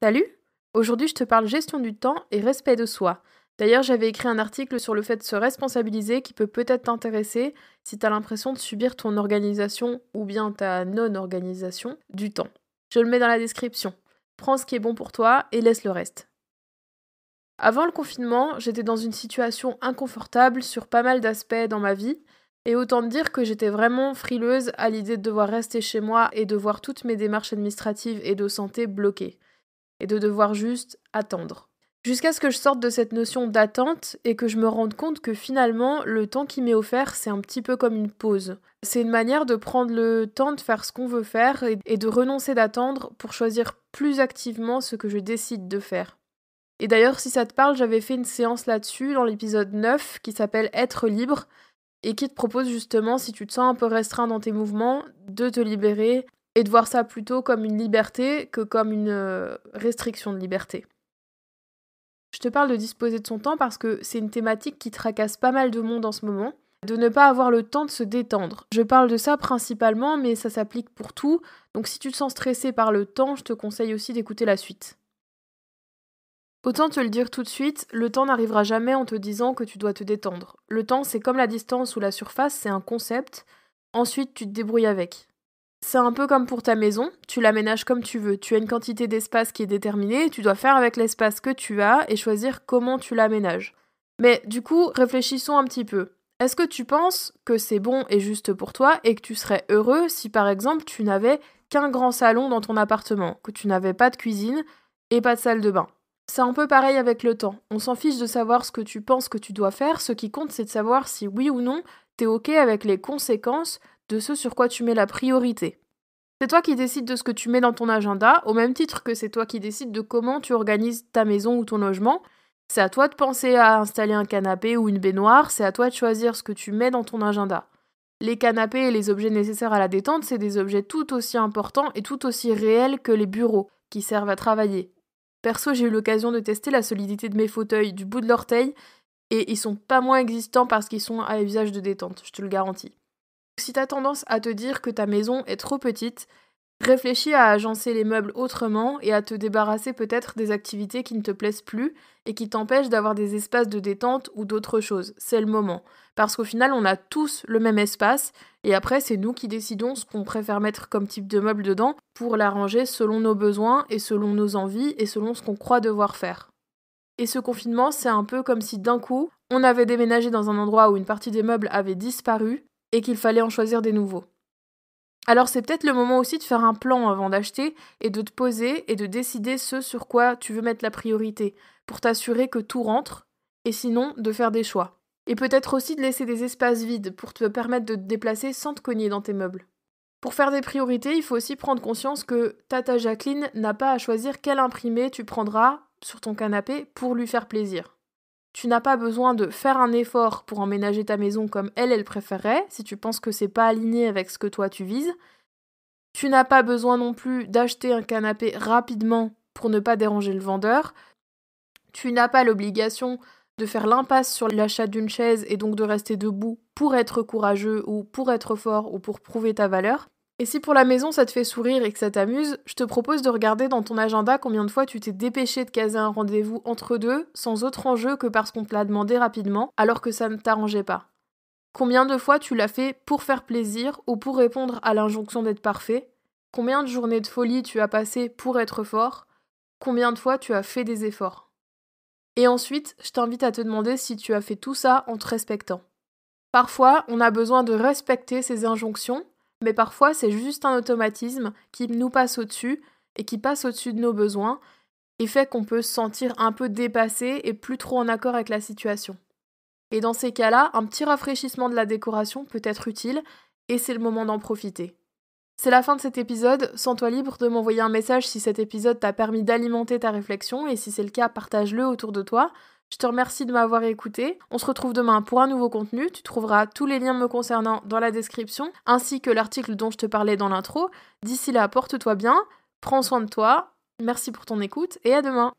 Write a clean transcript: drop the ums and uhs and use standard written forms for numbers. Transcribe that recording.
Salut! Aujourd'hui, je te parle gestion du temps et respect de soi. D'ailleurs, j'avais écrit un article sur le fait de se responsabiliser qui peut peut-être t'intéresser si tu as l'impression de subir ton organisation ou bien ta non-organisation du temps. Je le mets dans la description. Prends ce qui est bon pour toi et laisse le reste. Avant le confinement, j'étais dans une situation inconfortable sur pas mal d'aspects dans ma vie, et autant te dire que j'étais vraiment frileuse à l'idée de devoir rester chez moi et de voir toutes mes démarches administratives et de santé bloquées, et de devoir juste attendre. Jusqu'à ce que je sorte de cette notion d'attente et que je me rende compte que finalement, le temps qui m'est offert, c'est un petit peu comme une pause. C'est une manière de prendre le temps de faire ce qu'on veut faire et de renoncer d'attendre pour choisir plus activement ce que je décide de faire. Et d'ailleurs, si ça te parle, j'avais fait une séance là-dessus dans l'épisode 9 qui s'appelle Être libre et qui te propose justement, si tu te sens un peu restreint dans tes mouvements, de te libérer et de voir ça plutôt comme une liberté que comme une restriction de liberté. Je te parle de disposer de son temps parce que c'est une thématique qui tracasse pas mal de monde en ce moment, de ne pas avoir le temps de se détendre. Je parle de ça principalement, mais ça s'applique pour tout, donc si tu te sens stressé par le temps, je te conseille aussi d'écouter la suite. Autant te le dire tout de suite, le temps n'arrivera jamais en te disant que tu dois te détendre. Le temps, c'est comme la distance ou la surface, c'est un concept. Ensuite, tu te débrouilles avec. C'est un peu comme pour ta maison, tu l'aménages comme tu veux. Tu as une quantité d'espace qui est déterminée, tu dois faire avec l'espace que tu as et choisir comment tu l'aménages. Mais du coup, réfléchissons un petit peu. Est-ce que tu penses que c'est bon et juste pour toi et que tu serais heureux si par exemple tu n'avais qu'un grand salon dans ton appartement, que tu n'avais pas de cuisine et pas de salle de bain? C'est un peu pareil avec le temps. On s'en fiche de savoir ce que tu penses que tu dois faire, ce qui compte c'est de savoir si oui ou non t'es ok avec les conséquences de ce sur quoi tu mets la priorité. C'est toi qui décides de ce que tu mets dans ton agenda, au même titre que c'est toi qui décides de comment tu organises ta maison ou ton logement. C'est à toi de penser à installer un canapé ou une baignoire, c'est à toi de choisir ce que tu mets dans ton agenda. Les canapés et les objets nécessaires à la détente, c'est des objets tout aussi importants et tout aussi réels que les bureaux, qui servent à travailler. Perso, j'ai eu l'occasion de tester la solidité de mes fauteuils du bout de l'orteil, et ils sont pas moins existants parce qu'ils sont à usage de détente, je te le garantis. Si t'as tendance à te dire que ta maison est trop petite, réfléchis à agencer les meubles autrement et à te débarrasser peut-être des activités qui ne te plaisent plus et qui t'empêchent d'avoir des espaces de détente ou d'autres choses. C'est le moment. Parce qu'au final, on a tous le même espace et après, c'est nous qui décidons ce qu'on préfère mettre comme type de meuble dedans pour l'arranger selon nos besoins et selon nos envies et selon ce qu'on croit devoir faire. Et ce confinement, c'est un peu comme si d'un coup, on avait déménagé dans un endroit où une partie des meubles avait disparu et qu'il fallait en choisir des nouveaux. Alors c'est peut-être le moment aussi de faire un plan avant d'acheter et de te poser et de décider ce sur quoi tu veux mettre la priorité pour t'assurer que tout rentre et sinon de faire des choix. Et peut-être aussi de laisser des espaces vides pour te permettre de te déplacer sans te cogner dans tes meubles. Pour faire des priorités, il faut aussi prendre conscience que Tata Jacqueline n'a pas à choisir quel imprimé tu prendras sur ton canapé pour lui faire plaisir. Tu n'as pas besoin de faire un effort pour emménager ta maison comme elle préférerait, si tu penses que c'est pas aligné avec ce que toi tu vises. Tu n'as pas besoin non plus d'acheter un canapé rapidement pour ne pas déranger le vendeur. Tu n'as pas l'obligation de faire l'impasse sur l'achat d'une chaise et donc de rester debout pour être courageux ou pour être fort ou pour prouver ta valeur. Et si pour la maison ça te fait sourire et que ça t'amuse, je te propose de regarder dans ton agenda combien de fois tu t'es dépêché de caser un rendez-vous entre deux sans autre enjeu que parce qu'on te l'a demandé rapidement alors que ça ne t'arrangeait pas. Combien de fois tu l'as fait pour faire plaisir ou pour répondre à l'injonction d'être parfait? Combien de journées de folie tu as passé pour être fort? Combien de fois tu as fait des efforts? Et ensuite, je t'invite à te demander si tu as fait tout ça en te respectant. Parfois, on a besoin de respecter ces injonctions, mais parfois c'est juste un automatisme qui nous passe au-dessus et qui passe au-dessus de nos besoins et fait qu'on peut se sentir un peu dépassé et plus trop en accord avec la situation. Et dans ces cas-là, un petit rafraîchissement de la décoration peut être utile et c'est le moment d'en profiter. C'est la fin de cet épisode, sens-toi libre de m'envoyer un message si cet épisode t'a permis d'alimenter ta réflexion et si c'est le cas, partage-le autour de toi. Je te remercie de m'avoir écouté. On se retrouve demain pour un nouveau contenu. Tu trouveras tous les liens me concernant dans la description, ainsi que l'article dont je te parlais dans l'intro. D'ici là, porte-toi bien, prends soin de toi. Merci pour ton écoute et à demain.